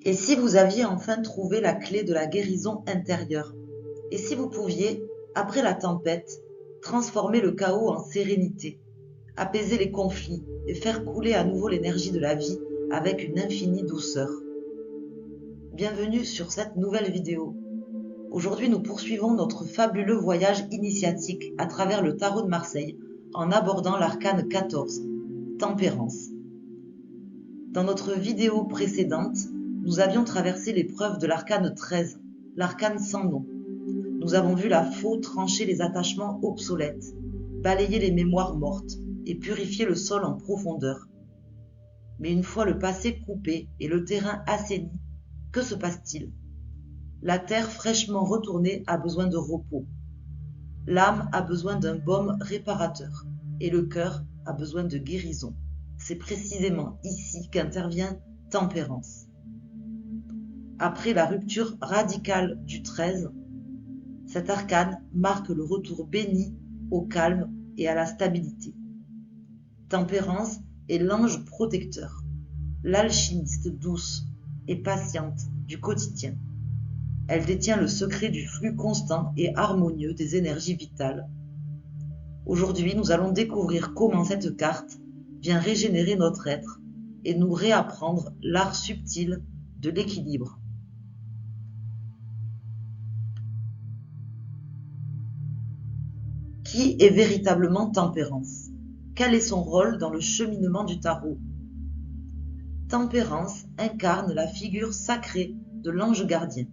Et si vous aviez enfin trouvé la clé de la guérison intérieure? Et si vous pouviez, après la tempête, transformer le chaos en sérénité, apaiser les conflits et faire couler à nouveau l'énergie de la vie avec une infinie douceur? Bienvenue sur cette nouvelle vidéo. Aujourd'hui, nous poursuivons notre fabuleux voyage initiatique à travers le tarot de Marseille en abordant l'arcane 14, Tempérance. Dans notre vidéo précédente, nous avions traversé l'épreuve de l'arcane 13, l'arcane sans nom. Nous avons vu la faux trancher les attachements obsolètes, balayer les mémoires mortes et purifier le sol en profondeur. Mais une fois le passé coupé et le terrain assaini, que se passe-t-il? La terre fraîchement retournée a besoin de repos. L'âme a besoin d'un baume réparateur et le cœur a besoin de guérison. C'est précisément ici qu'intervient Tempérance. Après la rupture radicale du 13, cet arcane marque le retour béni au calme et à la stabilité. Tempérance est l'ange protecteur, l'alchimiste douce et patiente du quotidien. Elle détient le secret du flux constant et harmonieux des énergies vitales. Aujourd'hui, nous allons découvrir comment cette carte vient régénérer notre être et nous réapprendre l'art subtil de l'équilibre. Qui est véritablement Tempérance? Quel est son rôle dans le cheminement du tarot? Tempérance incarne la figure sacrée de l'ange gardien,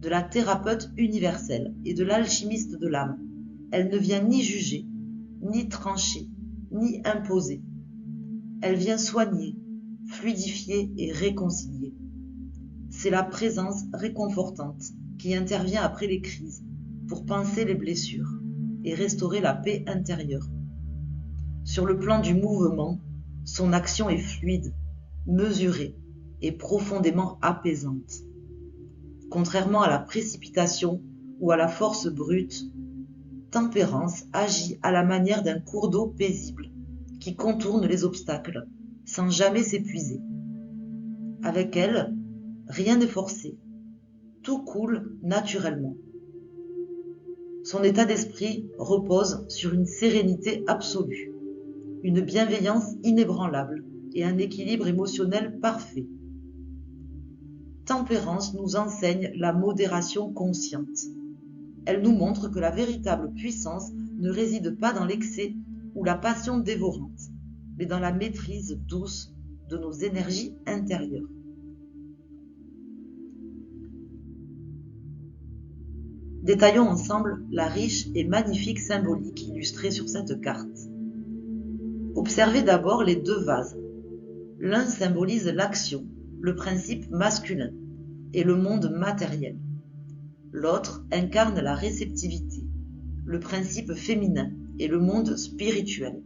de la thérapeute universelle et de l'alchimiste de l'âme. Elle ne vient ni juger, ni trancher, ni imposer. Elle vient soigner, fluidifier et réconcilier. C'est la présence réconfortante qui intervient après les crises pour panser les blessures et restaurer la paix intérieure. Sur le plan du mouvement, son action est fluide, mesurée et profondément apaisante. Contrairement à la précipitation ou à la force brute, Tempérance agit à la manière d'un cours d'eau paisible qui contourne les obstacles sans jamais s'épuiser. Avec elle, rien n'est forcé, tout coule naturellement. Son état d'esprit repose sur une sérénité absolue, une bienveillance inébranlable et un équilibre émotionnel parfait. Tempérance nous enseigne la modération consciente. Elle nous montre que la véritable puissance ne réside pas dans l'excès ou la passion dévorante, mais dans la maîtrise douce de nos énergies intérieures. Détaillons ensemble la riche et magnifique symbolique illustrée sur cette carte. Observez d'abord les deux vases. L'un symbolise l'action, le principe masculin, et le monde matériel. L'autre incarne la réceptivité, le principe féminin et le monde spirituel.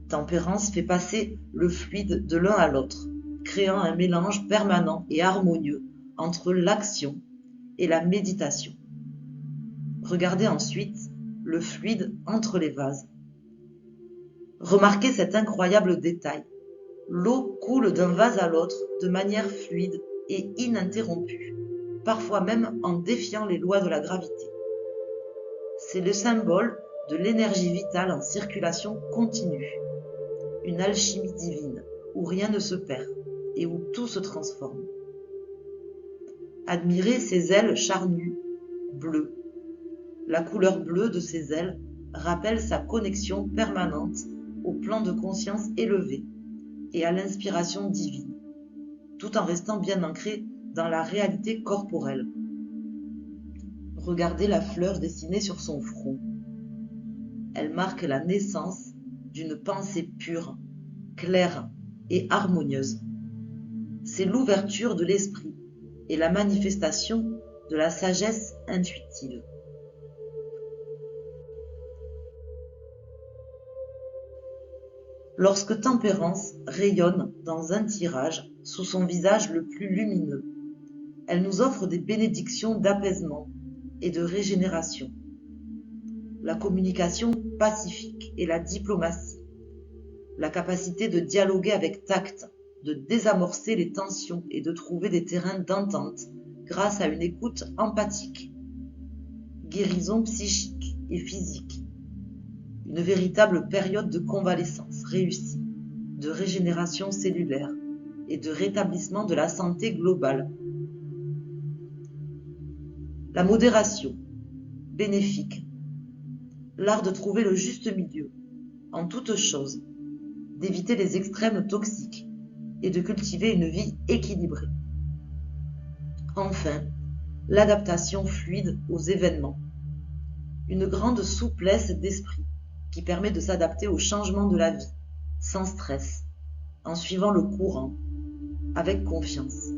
Tempérance fait passer le fluide de l'un à l'autre, créant un mélange permanent et harmonieux entre l'action et la méditation. Regardez ensuite le fluide entre les vases. Remarquez cet incroyable détail. L'eau coule d'un vase à l'autre de manière fluide et ininterrompue, parfois même en défiant les lois de la gravité. C'est le symbole de l'énergie vitale en circulation continue, une alchimie divine où rien ne se perd et où tout se transforme. Admirez ses ailes charnues, bleues. La couleur bleue de ses ailes rappelle sa connexion permanente au plan de conscience élevé et à l'inspiration divine, tout en restant bien ancré dans la réalité corporelle. Regardez la fleur dessinée sur son front. Elle marque la naissance d'une pensée pure, claire et harmonieuse. C'est l'ouverture de l'esprit et la manifestation de la sagesse intuitive. Lorsque Tempérance rayonne dans un tirage sous son visage le plus lumineux, elle nous offre des bénédictions d'apaisement et de régénération. La communication pacifique et la diplomatie, la capacité de dialoguer avec tact, de désamorcer les tensions et de trouver des terrains d'entente grâce à une écoute empathique. Guérison psychique et physique. Une véritable période de convalescence réussie, de régénération cellulaire et de rétablissement de la santé globale. La modération, bénéfique. L'art de trouver le juste milieu, en toute chose, d'éviter les extrêmes toxiques et de cultiver une vie équilibrée. Enfin, l'adaptation fluide aux événements. Une grande souplesse d'esprit qui permet de s'adapter aux changements de la vie, sans stress, en suivant le courant, avec confiance.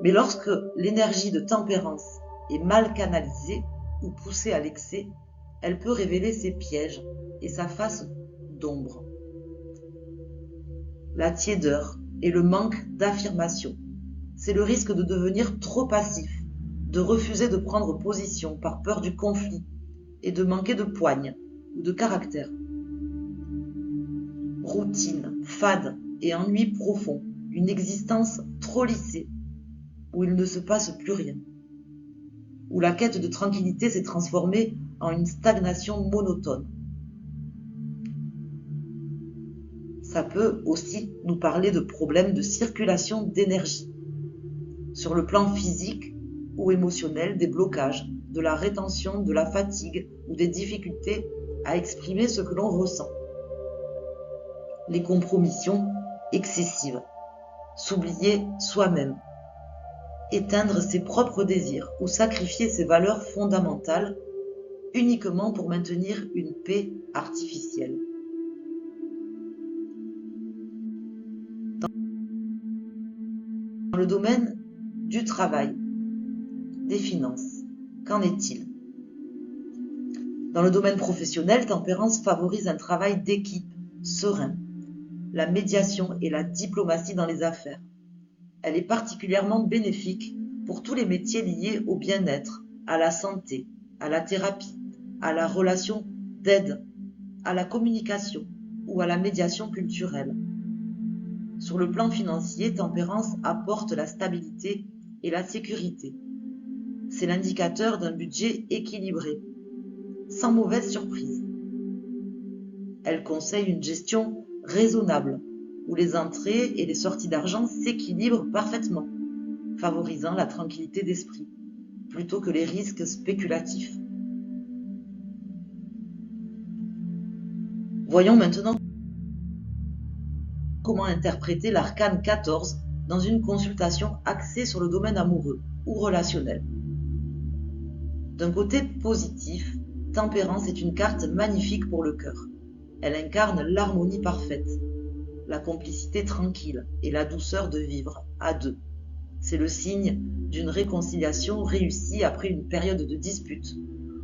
Mais lorsque l'énergie de tempérance est mal canalisée ou poussée à l'excès, elle peut révéler ses pièges et sa face d'ombre. La tiédeur et le manque d'affirmation, c'est le risque de devenir trop passif, de refuser de prendre position par peur du conflit et de manquer de poigne ou de caractère. Routine, fade et ennui profond, une existence trop lissée, où il ne se passe plus rien, où la quête de tranquillité s'est transformée en une stagnation monotone. Ça peut aussi nous parler de problèmes de circulation d'énergie, sur le plan physique ou émotionnel, des blocages, de la rétention, de la fatigue ou des difficultés à exprimer ce que l'on ressent. Les compromissions excessives, s'oublier soi-même, éteindre ses propres désirs ou sacrifier ses valeurs fondamentales uniquement pour maintenir une paix artificielle. Dans le domaine du travail, des finances, qu'en est-il? Dans le domaine professionnel, Tempérance favorise un travail d'équipe, serein, la médiation et la diplomatie dans les affaires. Elle est particulièrement bénéfique pour tous les métiers liés au bien-être, à la santé, à la thérapie, à la relation d'aide, à la communication ou à la médiation culturelle. Sur le plan financier, Tempérance apporte la stabilité et la sécurité. C'est l'indicateur d'un budget équilibré, sans mauvaise surprise. Elle conseille une gestion raisonnable, où les entrées et les sorties d'argent s'équilibrent parfaitement, favorisant la tranquillité d'esprit, plutôt que les risques spéculatifs. Voyons maintenant comment interpréter l'arcane 14 dans une consultation axée sur le domaine amoureux ou relationnel. D'un côté positif, Tempérance est une carte magnifique pour le cœur. Elle incarne l'harmonie parfaite, la complicité tranquille et la douceur de vivre à deux. C'est le signe d'une réconciliation réussie après une période de dispute,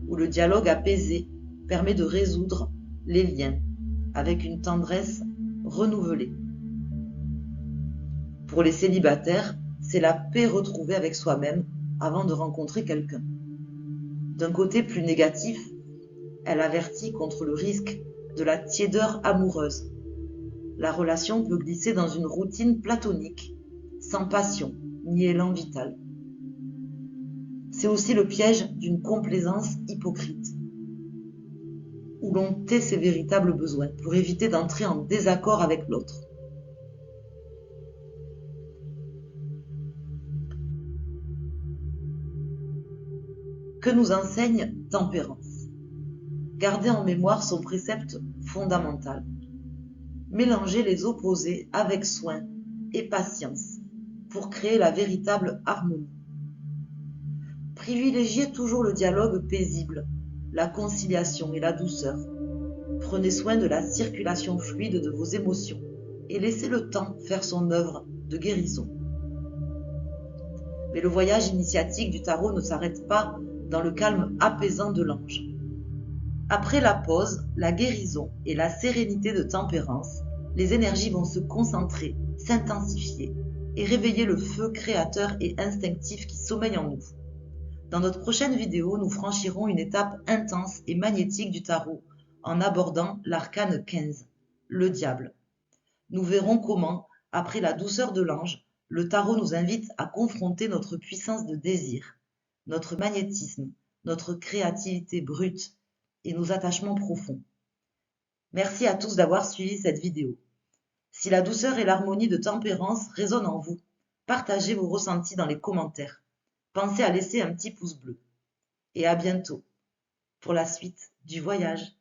où le dialogue apaisé permet de résoudre les liens avec une tendresse renouvelée. Pour les célibataires, c'est la paix retrouvée avec soi-même avant de rencontrer quelqu'un. D'un côté plus négatif, elle avertit contre le risque de la tiédeur amoureuse. La relation peut glisser dans une routine platonique, sans passion ni élan vital. C'est aussi le piège d'une complaisance hypocrite, où l'on tait ses véritables besoins pour éviter d'entrer en désaccord avec l'autre. Que nous enseigne Tempérance? Gardez en mémoire son précepte fondamental. Mélanger les opposés avec soin et patience pour créer la véritable harmonie. Privilégiez toujours le dialogue paisible, la conciliation et la douceur. Prenez soin de la circulation fluide de vos émotions et laissez le temps faire son œuvre de guérison. Mais le voyage initiatique du tarot ne s'arrête pas dans le calme apaisant de l'ange. Après la pause, la guérison et la sérénité de Tempérance, les énergies vont se concentrer, s'intensifier et réveiller le feu créateur et instinctif qui sommeille en nous. Dans notre prochaine vidéo, nous franchirons une étape intense et magnétique du tarot, en abordant l'arcane 15, le diable. Nous verrons comment, après la douceur de l'ange, le tarot nous invite à confronter notre puissance de désir, notre magnétisme, notre créativité brute et nos attachements profonds. Merci à tous d'avoir suivi cette vidéo. Si la douceur et l'harmonie de Tempérance résonnent en vous, partagez vos ressentis dans les commentaires. Pensez à laisser un petit pouce bleu. Et à bientôt pour la suite du voyage.